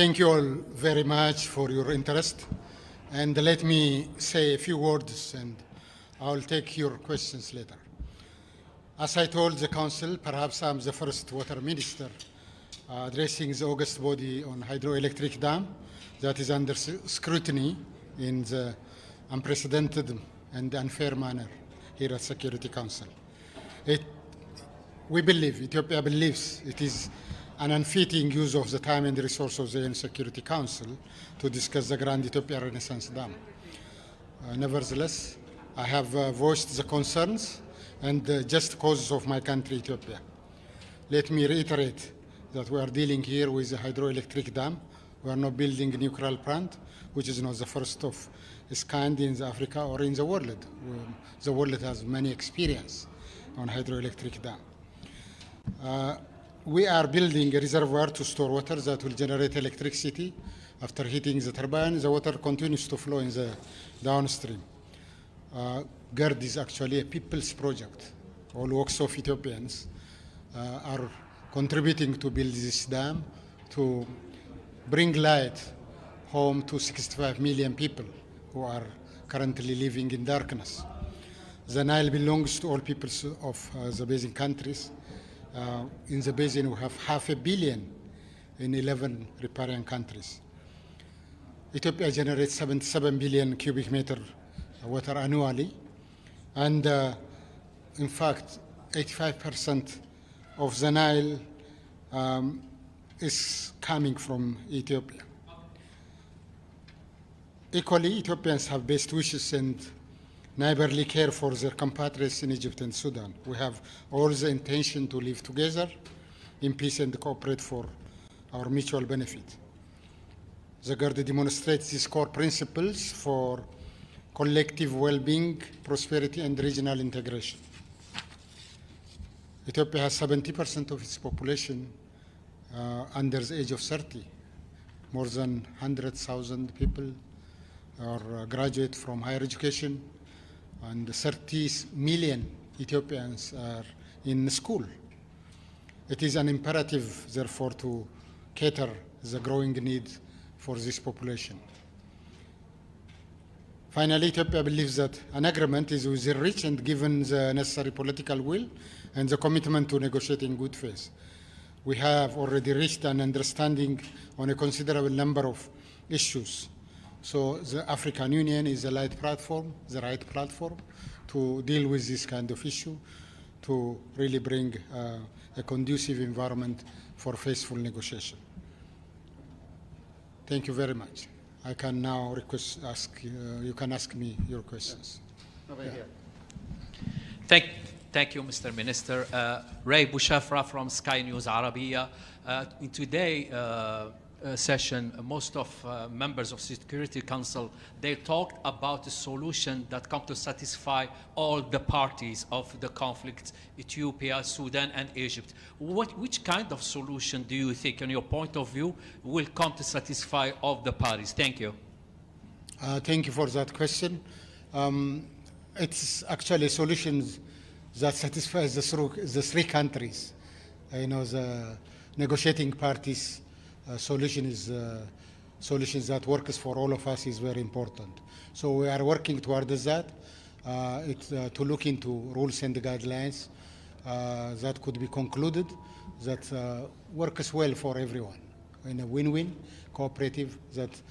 Thank you all very much for your interest. And let me say a few words and I'll take your questions later. As I told the Council, perhaps I'm the first water minister addressing the August body on hydroelectric dam that is under scrutiny in the unprecedented and unfair manner here at Security Council. We believe, Ethiopia believes, it is an unfitting use of the time and the resources of the UN Security Council to discuss the Grand Ethiopia Renaissance Dam. Nevertheless, I have voiced the concerns and the just causes of my country, Ethiopia. Let me reiterate that we are dealing here with a hydroelectric dam. We are not building a nuclear plant, which is not the first of its kind in Africa or in the world. The world has many experience on hydroelectric dam. We are building a reservoir to store water that will generate electricity. After heating the turbine, the water continues to flow in the downstream. GERD is actually a people's project. All walks of Ethiopians are contributing to build this dam to bring light home to 65 million people who are currently living in darkness. The Nile belongs to all peoples of the basin countries. In the basin, we have 500 million in 11 riparian countries. Ethiopia generates 77 billion cubic meter water annually, and in fact, 85% of the Nile is coming from Ethiopia. Equally, Ethiopians have best wishes and neighborly care for their compatriots in Egypt and Sudan. We have all the intention to live together in peace and cooperate for our mutual benefit. The GERD demonstrates these core principles for collective well-being, prosperity, and regional integration. Ethiopia has 70% of its population under the age of 30. More than 100,000 people are graduate from higher education, and 30 million Ethiopians are in school. It is an imperative, therefore, to cater the growing need for this population. Finally, Ethiopia believes that an agreement is within reach, and given the necessary political will and the commitment to negotiate in good faith. We have already reached an understanding on a considerable number of issues. So the African Union is the right platform to deal with this kind of issue, to really bring a conducive environment for faithful negotiation. Thank you very much. I can now you can ask me your questions. Over here. Thank you, Mr. Minister. Ray Bouchafra from Sky News Arabiya. In today's session, most of members of Security Council, they talked about a solution that come to satisfy all the parties of the conflict, Ethiopia, Sudan, and Egypt. Which kind of solution do you think, in your point of view, will come to satisfy all the parties? Thank you. Thank you for that question. It's actually solutions that satisfies the three countries. The negotiating parties solution is solutions that works for all of us is very important. So we are working towards that. To look into rules and guidelines that could be concluded that works well for everyone in a win-win cooperative that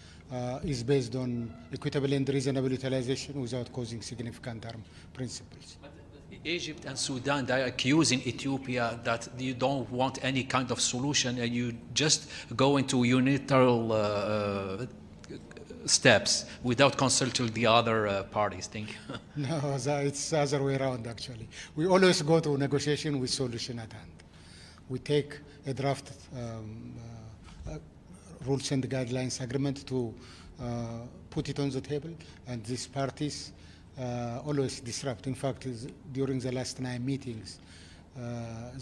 is based on equitable and reasonable utilization without causing significant harm principles. Egypt and Sudan, they are accusing Ethiopia that you don't want any kind of solution and you just go into unilateral steps without consulting the other parties. Thank you. No, it's the other way around, actually. We always go to negotiation with solution at hand. We take a draft rules and guidelines agreement to put it on the table, and these parties always disrupt. In fact, during the last 9 meetings,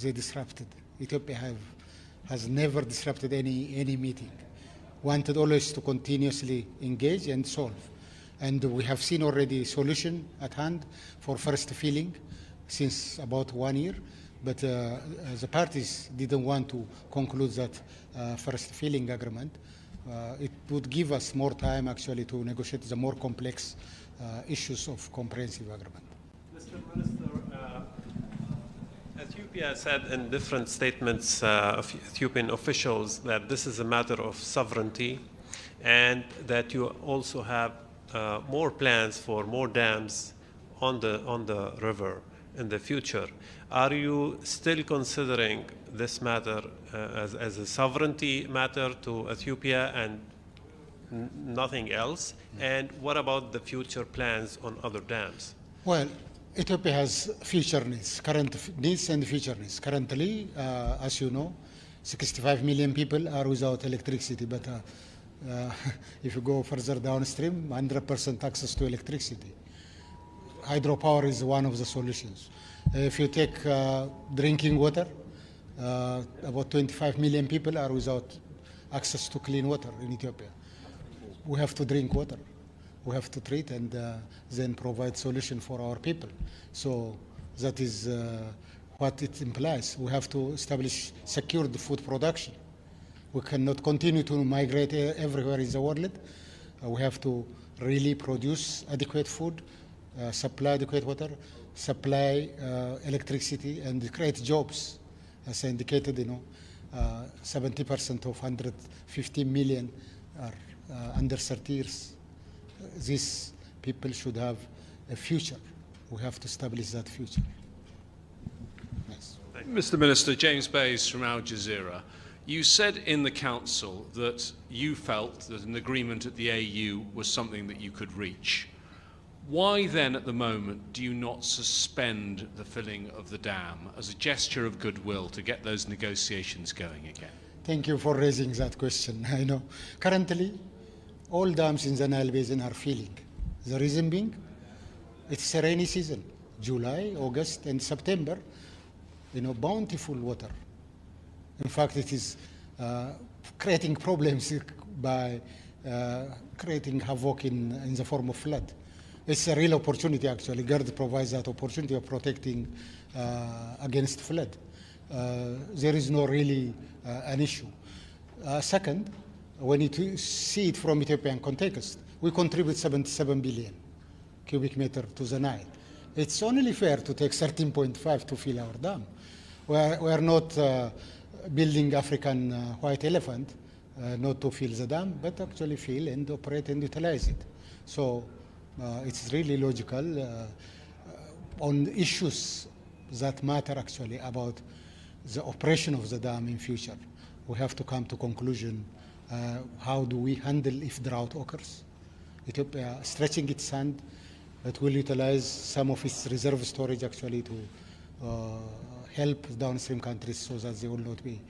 they disrupted. Ethiopia has never disrupted any meeting. Wanted always to continuously engage and solve. And we have seen already a solution at hand for first feeling since about 1 year. But the parties didn't want to conclude that first feeling agreement. it would give us more time actually to negotiate the more complex issues of comprehensive agreement. Mr. Minister, Ethiopia said in different statements of Ethiopian officials that this is a matter of sovereignty and that you also have more plans for more dams on the river in the future. Are you still considering this matter as a sovereignty matter to Ethiopia and nothing else? And what about the future plans on other dams? Well, Ethiopia has future needs, current needs and future needs. Currently, as you know, 65 million people are without electricity, but if you go further downstream, 100% access to electricity. Hydropower is one of the solutions. If you take drinking water, about 25 million people are without access to clean water in Ethiopia. We have to drink water. We have to treat and then provide solution for our people. So that is what it implies. We have to establish secured food production. We cannot continue to migrate everywhere in the world. We have to really produce adequate food, supply adequate water, supply electricity, and create jobs. As I indicated, 70% of 150 million are under 30 years. These people should have a future. We have to establish that future. Yes. Mr. Minister, James Bays from Al Jazeera. You said in the Council that you felt that an agreement at the AU was something that you could reach. Why then, at the moment, do you not suspend the filling of the dam as a gesture of goodwill to get those negotiations going again? Thank you for raising that question. I know. Currently, all dams in the Nile Basin are filling. The reason being, it's a rainy season. July, August, and September, bountiful water. In fact, it is creating problems by creating havoc in the form of flood. It's a real opportunity, actually. GERD provides that opportunity of protecting against flood. There is no really an issue. Second, when you see it from Ethiopian context, we contribute 77 billion cubic meter to the Nile. It's only fair to take 13.5 to fill our dam. We are not building African white elephant, not to fill the dam, but actually fill and operate and utilize it. So it's really logical on issues that matter actually about the operation of the dam in future. We have to come to conclusion. How do we handle if drought occurs? Ethiopia stretching its hand, but will utilize some of its reserve storage actually to help downstream countries so that they will not be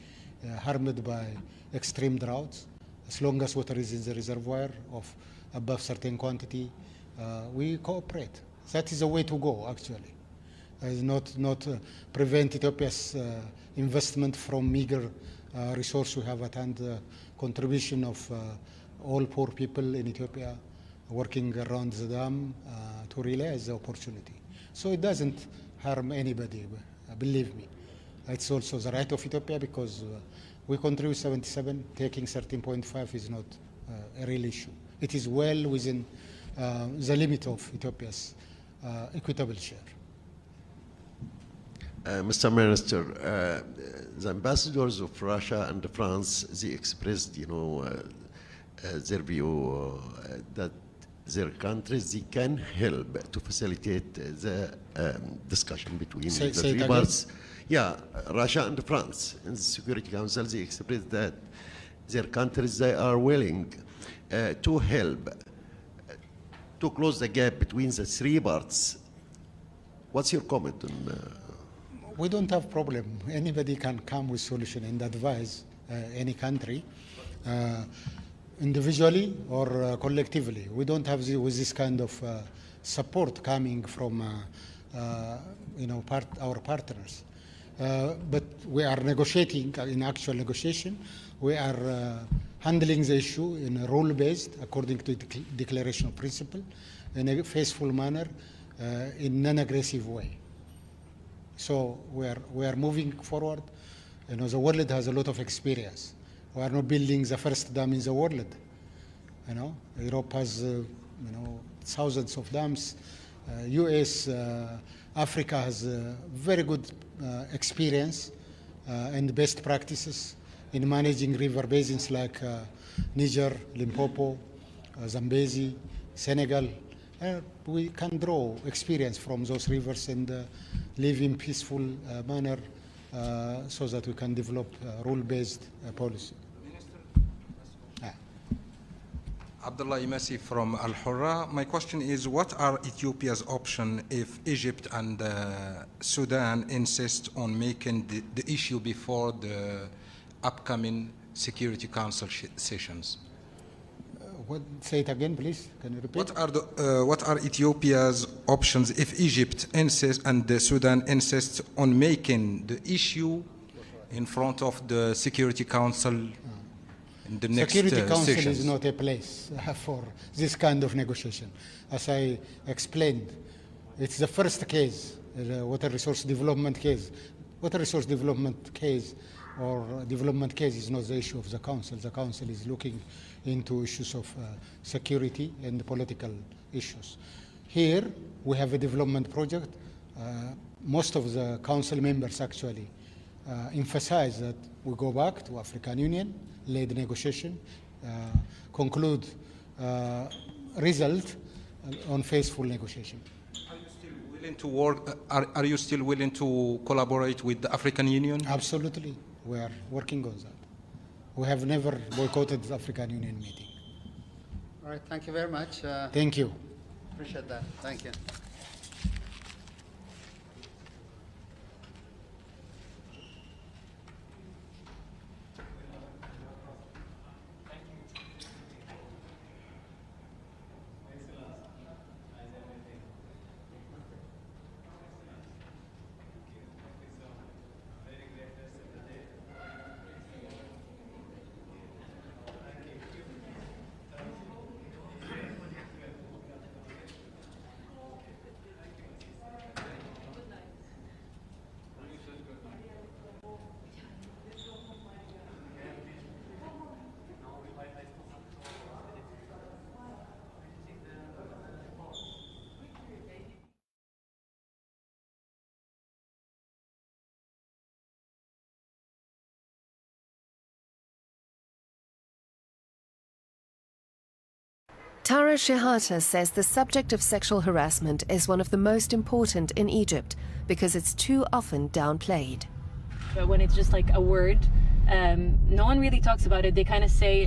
harmed by extreme droughts. As long as water is in the reservoir of above certain quantity, we cooperate. That is the way to go actually. Not prevent Ethiopia's investment from meager resource we have at hand. Contribution of all poor people in Ethiopia working around the dam to realize the opportunity. So it doesn't harm anybody, believe me. It's also the right of Ethiopia because we contribute 77, taking 13.5 is not a real issue. It is well within the limit of Ethiopia's equitable share. Mr. Minister, the ambassadors of Russia and France, they expressed, their view that their countries, they can help to facilitate the discussion between the three parts. Yeah, Russia and France in the Security Council, they expressed that their countries, they are willing to help to close the gap between the three parts. What's your comment on? We don't have problem. Anybody can come with solution and advise any country, individually or collectively. We don't have with this kind of support coming from our partners. But we are negotiating in actual negotiation. We are handling the issue in a rule-based, according to the declaration of principle, in a faithful manner, in non-aggressive way. So we are moving forward. The world has a lot of experience. We are not building the first dam in the world. You know, Europe has thousands of dams. US, Africa has very good experience and best practices in managing river basins like Niger, Limpopo, Zambezi, Senegal. We can draw experience from those rivers and live in peaceful manner so that we can develop rule-based policy. Abdullah Imasi from Al Hurra. My question is, what are Ethiopia's options if Egypt and Sudan insist on making the issue before the upcoming Security Council sessions? Say it again, please. Can you repeat? What are Ethiopia's options if Egypt insists and Sudan insist on making the issue in front of the Security Council in the next Security Council sessions? is not a place for this kind of negotiation. As I explained, it's the first case, the water resource development case. Water resource development case or development case is not the issue of the Council. The Council is looking into issues of security and political issues. Here, we have a development project. Most of the Council members actually emphasize that we go back to African Union, lead negotiation, conclude result on faithful negotiation. Willing to work? Are you still willing to collaborate with the African Union? Absolutely, we are working on that. We have never boycotted the African Union meeting. All right, thank you very much. Thank you. Appreciate that. Thank you. Tara Shehata says the subject of sexual harassment is one of the most important in Egypt because it's too often downplayed. When it's just like a word, no one really talks about it. They kind of say,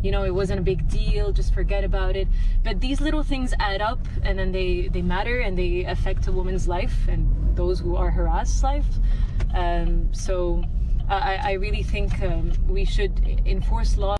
it wasn't a big deal, just forget about it. But these little things add up, and then they matter, and they affect a woman's life and those who are harassed' life. So I really think we should enforce law.